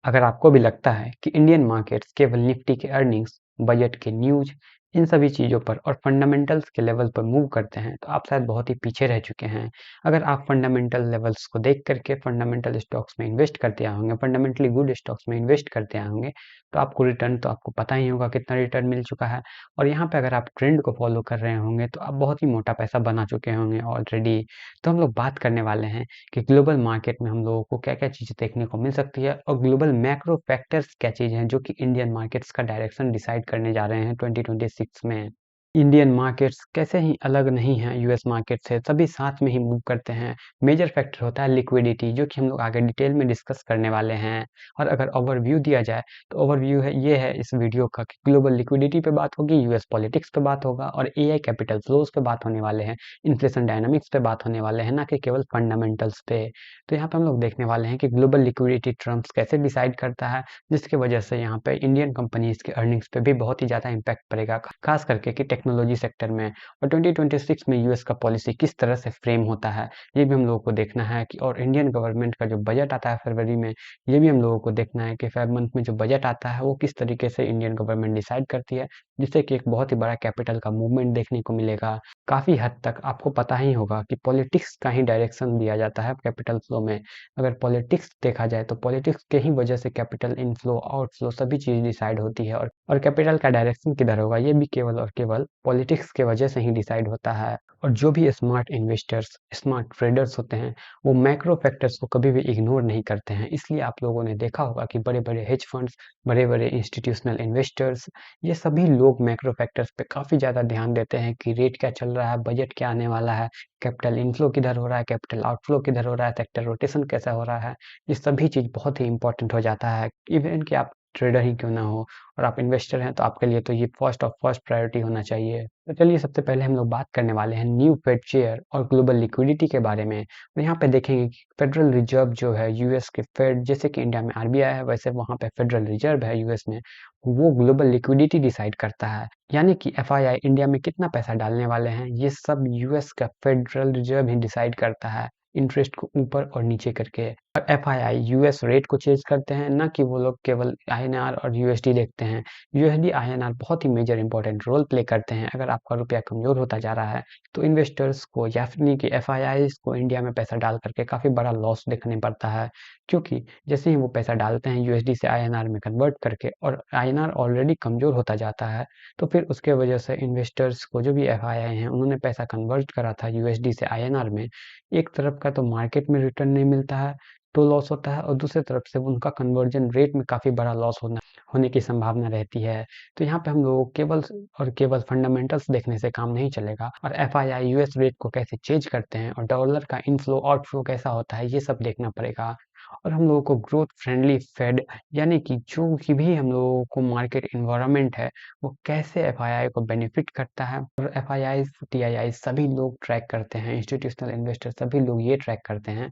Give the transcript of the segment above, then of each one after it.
अगर आपको भी लगता है कि इंडियन मार्केट्स केवल निफ्टी के अर्निंग्स, बजट के न्यूज़, इन सभी चीज़ों पर और फंडामेंटल्स के लेवल पर मूव करते हैं, तो आप शायद बहुत ही पीछे रह चुके हैं। अगर आप फंडामेंटल लेवल्स को देख करके फंडामेंटल स्टॉक्स में इन्वेस्ट करते आए होंगे, फंडामेंटली गुड स्टॉक्स में इन्वेस्ट करते आए होंगे, तो आपको रिटर्न तो आपको पता ही होगा कितना रिटर्न मिल चुका है। और यहाँ पे अगर आप ट्रेंड को फॉलो कर रहे होंगे, तो आप बहुत ही मोटा पैसा बना चुके होंगे ऑलरेडी। तो हम लोग बात करने वाले हैं कि ग्लोबल मार्केट में हम लोगों को क्या-क्या चीज़ें देखने को मिल सकती है और ग्लोबल मैक्रो फैक्टर्स क्या चीज़ हैं जो कि इंडियन मार्केट्स का डायरेक्शन डिसाइड करने जा रहे हैं 2026 में। इंडियन मार्केट्स कैसे ही अलग नहीं हैं यूएस मार्केट से, सभी साथ में ही मूव करते हैं। मेजर फैक्टर होता है लिक्विडिटी, जो कि हम लोग आगे डिटेल में डिस्कस करने वाले हैं। और अगर ओवरव्यू दिया जाए तो ओवरव्यू है ये है इस वीडियो का कि ग्लोबल लिक्विडिटी पे बात होगी, यूएस पॉलिटिक्स पे बात होगा और एआई कैपिटल फ्लोज पे बात होने वाले हैं, इन्फ्लेशन डायनामिक्स पे बात होने वाले हैं, ना कि केवल फंडामेंटल्स पे। तो यहाँ पे हम लोग देखने वाले हैं कि ग्लोबल लिक्विडिटी ट्रम्प्स कैसे डिसाइड करता है, जिसकी वजह से यहाँ पे इंडियन कंपनीज के अर्निंग्स पे भी बहुत ही ज़्यादा इम्पैक्ट पड़ेगा, खास करके कि टेक्नोलॉजी सेक्टर में। और 2026 में यूएस का पॉलिसी किस तरह से फ्रेम होता है, ये भी हम लोगों को देखना है कि और इंडियन गवर्नमेंट का जो बजट आता है फरवरी में, ये भी हम लोगों को देखना है कि 5 मंथ में जो बजट आता है वो किस तरीके से इंडियन गवर्नमेंट डिसाइड करती है, जिससे कि एक बहुत ही बड़ा कैपिटल का मूवमेंट देखने को मिलेगा। काफ़ी हद तक आपको पता ही होगा कि पॉलिटिक्स का ही डायरेक्शन दिया जाता है कैपिटल फ्लो में। अगर पॉलिटिक्स देखा जाए तो पॉलिटिक्स के ही वजह से कैपिटल इनफ्लो आउटफ्लो सभी चीज़ डिसाइड होती है और कैपिटल का डायरेक्शन किधर होगा ये भी केवल और केवल पॉलिटिक्स के वजह से ही डिसाइड होता है। और जो भी स्मार्ट इन्वेस्टर्स, स्मार्ट ट्रेडर्स होते हैं, वो मैक्रो फैक्टर्स को कभी भी इग्नोर नहीं करते हैं। इसलिए आप लोगों ने देखा होगा कि बड़े-बड़े हेज फंड्स, बड़े-बड़े इंस्टीट्यूशनल इन्वेस्टर्स, ये सभी लोग मैक्रो फैक्टर्स पे काफ़ी ज़्यादा ध्यान देते हैं कि रेट क्या चल रहा है, बजट क्या आने वाला है, कैपिटल इनफ्लो किधर हो रहा है, कैपिटल आउटफ्लो किधर हो रहा है, सेक्टर रोटेशन कैसा हो रहा है। ये सभी चीज़ बहुत ही इंपॉर्टेंट हो जाता है। इवन कि आप ट्रेडर ही क्यों ना हो और आप इन्वेस्टर हैं, तो आपके लिए तो ये फर्स्ट ऑफ फर्स्ट प्रायोरिटी होना चाहिए। तो चलिए सबसे पहले हम लोग बात करने वाले हैं न्यू फेड चेयर और ग्लोबल लिक्विडिटी के बारे में। तो यहाँ पे देखेंगे कि फेडरल रिजर्व जो है यूएस के फेड, जैसे कि इंडिया में आरबीआई है वैसे वहाँ पे फेडरल रिजर्व है यूएस में, वो ग्लोबल लिक्विडिटी डिसाइड करता है। यानी कि एफआईआई इंडिया में कितना पैसा डालने वाले हैं, ये सब यूएस का फेडरल रिजर्व ही डिसाइड करता है, इंटरेस्ट को ऊपर और नीचे करके। और एफआईआई यूएस रेट को चेंज करते हैं, ना कि वो लोग केवल आईएनआर और यूएसडी देखते हैं। यूएसडी आईएनआर बहुत ही मेजर इंपॉर्टेंट रोल प्ले करते हैं। अगर आपका रुपया कमजोर होता जा रहा है तो इन्वेस्टर्स को यानी कि एफआईआई को इंडिया में पैसा डाल करके काफी बड़ा लॉस देखने पड़ता है, क्योंकि जैसे ही वो पैसा डालते हैं यूएसडी से आईएनआर में कन्वर्ट करके और आईएनआर ऑलरेडी कमजोर होता जाता है, तो फिर उसके वजह से इन्वेस्टर्स को जो भी एफआईआई हैं उन्होंने पैसा कन्वर्ट करा था यूएसडी से आईएनआर में, एक तरफ का तो मार्केट में रिटर्न नहीं मिलता है तो लॉस होता है और दूसरी तरफ से उनका कन्वर्जन रेट में काफ़ी बड़ा लॉस होने की संभावना रहती है। तो यहाँ पे हम लोग केवल और केवल फंडामेंटल्स देखने से काम नहीं चलेगा और एफआईआई यूएस रेट को कैसे चेंज करते हैं और डॉलर का इनफ्लो आउटफ्लो कैसा होता है, ये सब देखना पड़ेगा। और हम लोगों को ग्रोथ फ्रेंडली फेड, यानी कि जो कि भी हम लोगों को मार्केट इन्वायरमेंट है वो कैसे एफआईआई को बेनिफिट करता है, और एफआईआई टीआईआई सभी लोग ट्रैक करते हैं, इंस्टीट्यूशनल इन्वेस्टर सभी लोग ये ट्रैक करते हैं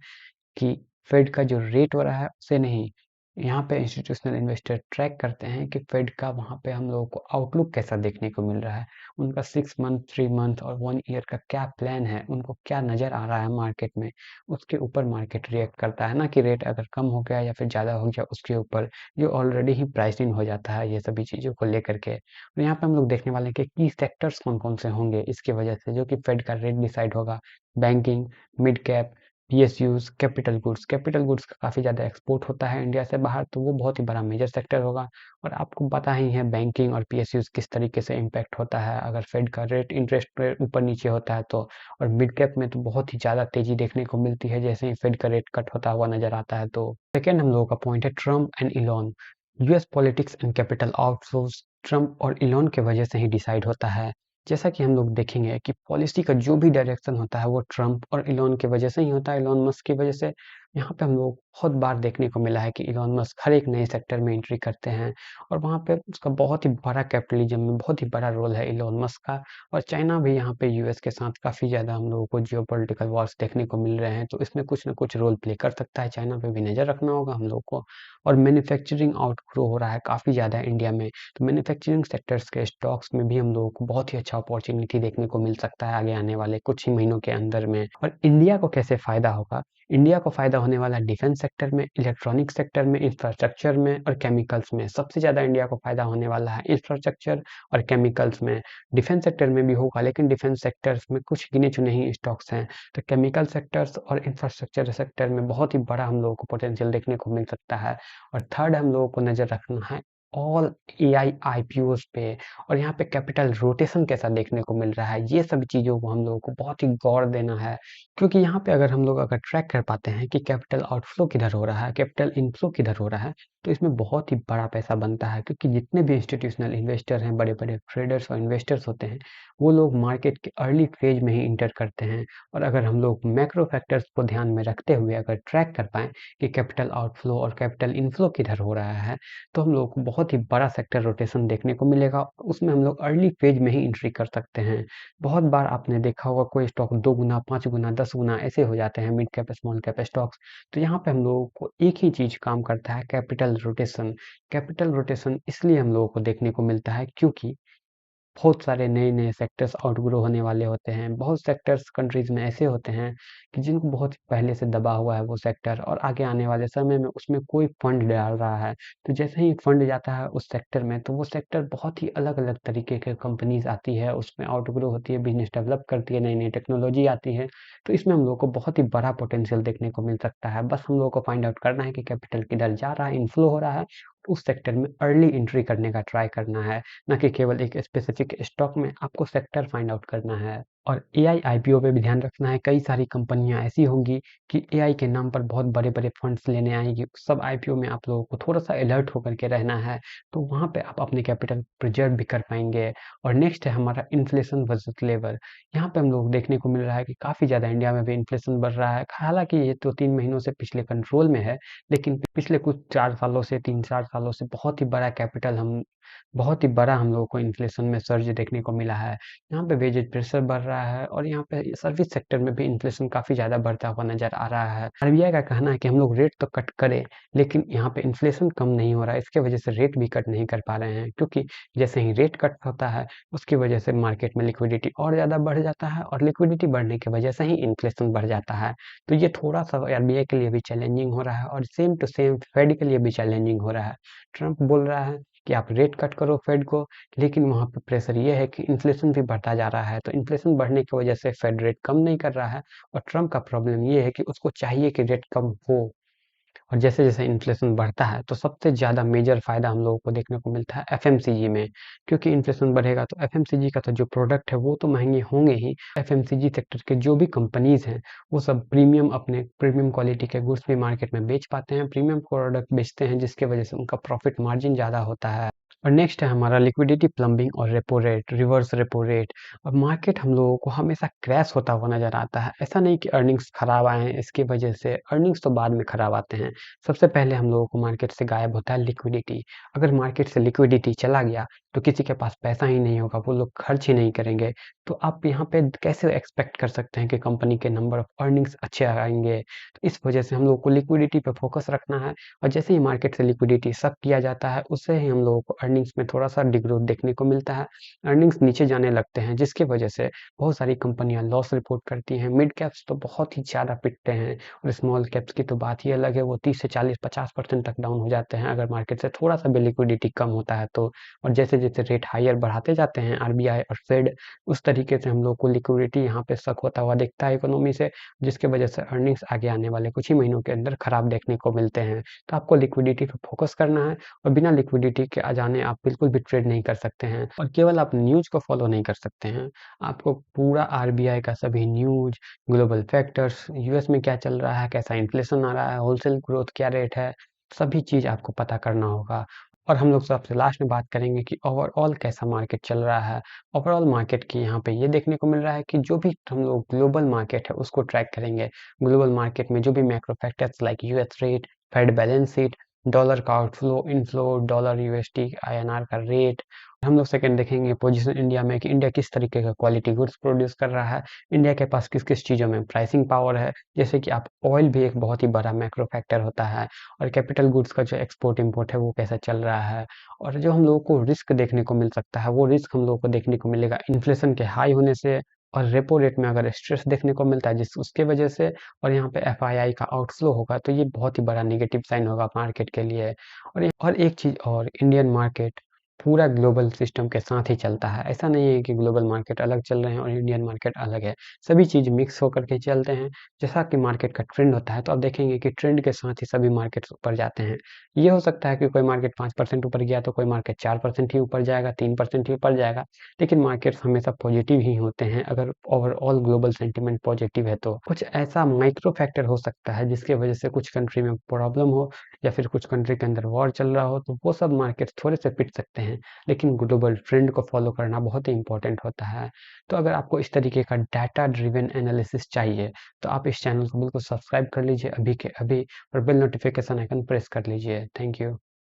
कि फेड का जो रेट हो रहा है उसे नहीं, यहाँ पे इंस्टीट्यूशनल इन्वेस्टर ट्रैक करते हैं कि फेड का वहाँ पे हम लोगों को आउटलुक कैसा देखने को मिल रहा है, उनका 6 मंथ, 3 मंथ और 1 ईयर का क्या प्लान है, उनको क्या नज़र आ रहा है मार्केट में, उसके ऊपर मार्केट रिएक्ट करता है, ना कि रेट अगर कम हो गया या फिर ज़्यादा हो गया उसके ऊपर, जो ऑलरेडी ही प्राइस इन हो जाता है ये सभी चीज़ों को लेकर के। और यहाँ पे हम लोग देखने वाले हैं कि की सेक्टर्स कौन कौन से होंगे इसकी वजह से जो कि फेड का रेट डिसाइड होगा। Banking, mid cap, PSUs, capital goods का काफ़ी ज़्यादा एक्सपोर्ट होता है इंडिया से बाहर, तो वो बहुत ही बड़ा मेजर सेक्टर होगा। और आपको पता ही है बैंकिंग और पीएसयूज किस तरीके से इम्पैक्ट होता है अगर फेड का रेट, इंटरेस्ट रेट ऊपर नीचे होता है तो। और मिड कैप में तो बहुत ही ज़्यादा तेजी देखने को मिलती है जैसे ही फेड का रेट कट होता हुआ नजर आता है। तो सेकेंड हम लोगों का पॉइंट है Trump and Elon. US politics and capital outflows Trump और इलॉन के वजह से ही डिसाइड होता है। जैसा कि हम लोग देखेंगे कि पॉलिसी का जो भी डायरेक्शन होता है वो ट्रम्प और इलॉन की वजह से ही होता है, इलॉन मस्क की वजह से। यहाँ पे हम लोग बहुत बार देखने को मिला है कि इलॉन मस्क हर एक नए सेक्टर में एंट्री करते हैं और वहाँ पे उसका बहुत ही बड़ा कैपिटलिज्म में बहुत ही बड़ा रोल है इलॉन मस्क का। और चाइना भी यहाँ पे यूएस के साथ काफ़ी ज़्यादा हम लोगों को जियोपॉलिटिकल वॉर्स देखने को मिल रहे हैं, तो इसमें कुछ ना कुछ रोल प्ले कर सकता है, चाइना पे भी नज़र रखना होगा हम लोग को। और मैन्युफैक्चरिंग आउटग्रो हो रहा है काफ़ी ज़्यादा इंडिया में, तो मैन्युफैक्चरिंग सेक्टर्स के स्टॉक्स में भी हम लोगों को बहुत ही अच्छा अपॉर्चुनिटी देखने को मिल सकता है आगे आने वाले कुछ ही महीनों के अंदर में। और इंडिया को कैसे फ़ायदा होगा, इंडिया को फ़ायदा होने वाला है डिफेंस सेक्टर में, इलेक्ट्रॉनिक सेक्टर में, इंफ्रास्ट्रक्चर में और केमिकल्स में। सबसे ज़्यादा इंडिया को फ़ायदा होने वाला है इंफ्रास्ट्रक्चर और केमिकल्स में। डिफेंस सेक्टर में भी होगा, लेकिन डिफेंस सेक्टर्स में कुछ गिने-चुने ही स्टॉक्स हैं। तो केमिकल सेक्टर्स और इंफ्रास्ट्रक्चर सेक्टर में बहुत ही बड़ा हम लोगों को पोटेंशियल देखने को मिल सकता है। और थर्ड हम लोगों को नज़र रखना है ऑल एआई आईपीओज पे, और यहाँ पे कैपिटल रोटेशन कैसा देखने को मिल रहा है। ये सभी चीज़ों को हम लोगों को बहुत ही गौर देना है, क्योंकि यहाँ पे अगर हम लोग अगर ट्रैक कर पाते हैं कि कैपिटल आउटफ्लो किधर हो रहा है, कैपिटल इनफ्लो किधर हो रहा है, तो इसमें बहुत ही बड़ा पैसा बनता है। क्योंकि जितने भी इंस्टीट्यूशनल इन्वेस्टर हैं, बड़े बड़े ट्रेडर्स और इन्वेस्टर्स होते हैं, वो लोग मार्केट के अर्ली फेज में ही इंटर करते हैं। और अगर हम लोग मैक्रो फैक्टर्स को ध्यान में रखते हुए अगर ट्रैक कर पाएँ कि कैपिटल आउटफ्लो और कैपिटल इनफ्लो किधर हो रहा है, तो हम लोग को बहुत ही बड़ा सेक्टर रोटेशन देखने को मिलेगा। उसमें हम लोग अर्ली फेज में ही एंट्री कर सकते हैं। बहुत बार आपने देखा होगा कोई स्टॉक 2 गुना, 5 गुना, 10 गुना ऐसे हो जाते हैं mid cap, small cap stocks. तो यहाँ पे हम लोगों को एक ही चीज़ काम करता है, कैपिटल रोटेशन। कैपिटल रोटेशन इसलिए हम लोगों को देखने को मिलता है क्योंकि बहुत सारे नए-नए सेक्टर्स आउटग्रो होने वाले होते हैं। बहुत सेक्टर्स कंट्रीज़ में ऐसे होते हैं कि जिनको बहुत पहले से दबा हुआ है वो सेक्टर, और आगे आने वाले समय में उसमें कोई फंड डाल रहा है। तो जैसे ही फंड जाता है उस सेक्टर में, तो वो सेक्टर बहुत ही अलग-अलग तरीके के कंपनीज़ आती है, उसमें आउटग्रो होती है, बिज़नेस डेवलप करती है, नई-नई टेक्नोलॉजी आती है। तो इसमें हम लोग को बहुत ही बड़ा पोटेंशियल देखने को मिल सकता है। बस हम लोगों को फाइंड आउट करना है कि कैपिटल किधर जा रहा है, इनफ्लो हो रहा है, उस सेक्टर में अर्ली एंट्री करने का ट्राई करना है। ना कि केवल एक स्पेसिफिक स्टॉक में आपको सेक्टर फाइंड आउट करना है। और एआई आईपीओ पे भी ध्यान रखना है। कई सारी कंपनियां ऐसी होंगी कि एआई के नाम पर बहुत बड़े-बड़े फंड्स लेने आएंगी। सब आईपीओ में आप लोगों को थोड़ा सा अलर्ट होकर के रहना है, तो वहां पे आप अपने कैपिटल प्रिजर्व भी कर पाएंगे। और नेक्स्ट है हमारा इन्फ्लेशन वर्सेस लेबर। यहाँ पे हम लोग देखने को मिल रहा है कि काफी ज्यादा इंडिया में भी इन्फ्लेशन बढ़ रहा है। हालांकि ये तो 3 महीनों से पिछले कंट्रोल में है, लेकिन पिछले कुछ 4 सालों से 3-4 सालों से बहुत ही बड़ा हम लोगों को इन्फ्लेशन में सर्ज देखने को मिला है। यहाँ पे वेजेज प्रेशर बढ़ रहा है, और यहाँ पे सर्विस सेक्टर में भी इन्फ्लेशन काफी ज्यादा बढ़ता हुआ नजर आ रहा है। आरबीआई का कहना है कि हम लोग रेट तो कट करें, लेकिन यहाँ पे इन्फ्लेशन कम नहीं हो रहा है। इसके वजह से रेट भी कट नहीं कर पा रहे हैं, क्योंकि जैसे ही रेट कट होता है उसकी वजह से मार्केट में लिक्विडिटी और ज्यादा बढ़ जाता है, और लिक्विडिटी बढ़ने की वजह से ही इन्फ्लेशन बढ़ जाता है। तो ये थोड़ा सा आरबीआई के लिए भी चैलेंजिंग हो रहा है, और सेम टू सेम फेड के लिए भी चैलेंजिंग हो रहा है। ट्रम्प बोल रहा है कि आप रेट कट करो फेड को, लेकिन वहाँ पे प्रेशर ये है कि इन्फ्लेशन भी बढ़ता जा रहा है। तो इन्फ्लेशन बढ़ने की वजह से फेड रेट कम नहीं कर रहा है, और ट्रम्प का प्रॉब्लम ये है कि उसको चाहिए कि रेट कम हो। और जैसे जैसे इन्फ्लेशन बढ़ता है, तो सबसे ज़्यादा मेजर फायदा हम लोगों को देखने को मिलता है एफएमसीजी में। क्योंकि इन्फ्लेशन बढ़ेगा तो एफएमसीजी का तो जो प्रोडक्ट है वो तो महंगे होंगे ही। एफएमसीजी सेक्टर के जो भी कंपनीज हैं, वो सब अपने प्रीमियम क्वालिटी के गुड्स भी मार्केट में बेच पाते हैं, प्रीमियम प्रोडक्ट बेचते हैं, जिसकी वजह से उनका प्रॉफिट मार्जिन ज़्यादा होता है। और नेक्स्ट है हमारा लिक्विडिटी प्लम्बिंग और repo rate, reverse repo rate. और मार्केट हम लोगों को हमेशा क्रैश होता हुआ नजर आता है। ऐसा नहीं कि अर्निंग्स खराब आए हैं इसकी वजह से, अर्निंग्स तो बाद में खराब आते हैं। सबसे पहले हम लोगों को मार्केट से गायब होता है लिक्विडिटी। अगर मार्केट से लिक्विडिटी चला गया, तो किसी के पास पैसा ही नहीं होगा, वो लोग खर्च ही नहीं करेंगे। तो आप यहाँ पे कैसे एक्सपेक्ट कर सकते हैं कि कंपनी के नंबर ऑफ अर्निंग्स अच्छे आएंगे। तो इस वजह से हम लोग को लिक्विडिटी पे फोकस रखना है। और जैसे ही मार्केट से लिक्विडिटी सक किया जाता है, उससे ही हम लोगों को अर्निंग्स में थोड़ा सा डिग्रोथ देखने को मिलता है। अर्निंग्स नीचे जाने लगते हैं, जिसकी वजह से बहुत सारी कंपनियां लॉस रिपोर्ट करती हैं। मिड कैप्स तो बहुत ही ज़्यादा पिटते हैं, और स्मॉल कैप्स की तो बात ही अलग है, वो 30 से 40-50% तक डाउन हो जाते हैं अगर मार्केट से थोड़ा सा भी लिक्विडिटी कम होता है तो। और जैसे जैसे रेट हायर बढ़ाते जाते हैं आरबीआई और फेड, उस तरीके से हम लोग को लिक्विडिटी यहाँ पे सक होता हुआ दिखता है इकोनॉमी से, जिसकी वजह से अर्निंग्स आगे आने वाले कुछ ही महीनों के अंदर खराब देखने को मिलते हैं। तो आपको लिक्विडिटी पे फोकस करना है, और बिना लिक्विडिटी के आ जाने आप बिल्कुल भी ट्रेड नहीं कर सकते हैं। और केवल आप न्यूज को फॉलो नहीं कर सकते हैं, आपको पूरा आरबीआई का सभी न्यूज, ग्लोबल फैक्टर्स, यूएस में क्या चल रहा है, कैसा इन्फ्लेशन आ रहा है, होलसेल ग्रोथ क्या रेट है, सभी चीज आपको पता करना होगा। और हम लोग सबसे लास्ट में बात करेंगे कि ओवरऑल कैसा मार्केट चल रहा है। ओवरऑल मार्केट की यहाँ पे ये देखने को मिल रहा है कि जो भी हम लोग ग्लोबल मार्केट है उसको ट्रैक करेंगे। ग्लोबल मार्केट में जो भी macro factors like US rate, Fed balance sheet, dollar का outflow inflow, dollar USD INR का रेट। हम लोग सेकंड देखेंगे पोजीशन इंडिया में, कि इंडिया किस तरीके का क्वालिटी गुड्स प्रोड्यूस कर रहा है, इंडिया के पास किस किस चीज़ों में प्राइसिंग पावर है। जैसे कि आप ऑयल भी एक बहुत ही बड़ा मैक्रो फैक्टर होता है, और कैपिटल गुड्स का जो एक्सपोर्ट इंपोर्ट है वो कैसा चल रहा है। और जो हम लोगों को रिस्क देखने को मिल सकता है, वो रिस्क हम लोगों को देखने को मिलेगा इन्फ्लेशन के हाई होने से, और रेपो रेट में अगर स्ट्रेस देखने को मिलता है जिस उसके वजह से, और यहाँ पे एफआईआई का आउटफ्लो होगा, तो ये बहुत ही बड़ा नेगेटिव साइन होगा मार्केट के लिए। और एक चीज़ और, इंडियन मार्केट पूरा ग्लोबल सिस्टम के साथ ही चलता है। ऐसा नहीं है कि ग्लोबल मार्केट अलग चल रहे हैं और इंडियन मार्केट अलग है। सभी चीज़ मिक्स होकर के चलते हैं। जैसा कि मार्केट का ट्रेंड होता है, तो आप देखेंगे कि ट्रेंड के साथ ही सभी मार्केट्स ऊपर जाते हैं। ये हो सकता है कि कोई मार्केट 5% ऊपर गया तो कोई मार्केट 4% ही ऊपर जाएगा, 3% ही ऊपर जाएगा, लेकिन मार्केट्स हमेशा पॉजिटिव ही होते हैं अगर ओवरऑल ग्लोबल सेंटिमेंट पॉजिटिव है तो। कुछ ऐसा माइक्रो फैक्टर हो सकता है जिसकी वजह से कुछ कंट्री में प्रॉब्लम हो, या फिर कुछ कंट्री के अंदर वॉर चल रहा हो, तो वो सब मार्केट्स थोड़े से पिट सकते हैं, लेकिन ग्लोबल ट्रेंड को फॉलो करना बहुत ही इंपॉर्टेंट होता है। तो अगर आपको इस तरीके का डाटा ड्रिवन एनालिसिस चाहिए, तो आप इस चैनल को बिल्कुल सब्सक्राइब कर लीजिए अभी के अभी, और बेल नोटिफिकेशन आइकन प्रेस कर लीजिए। Thank you.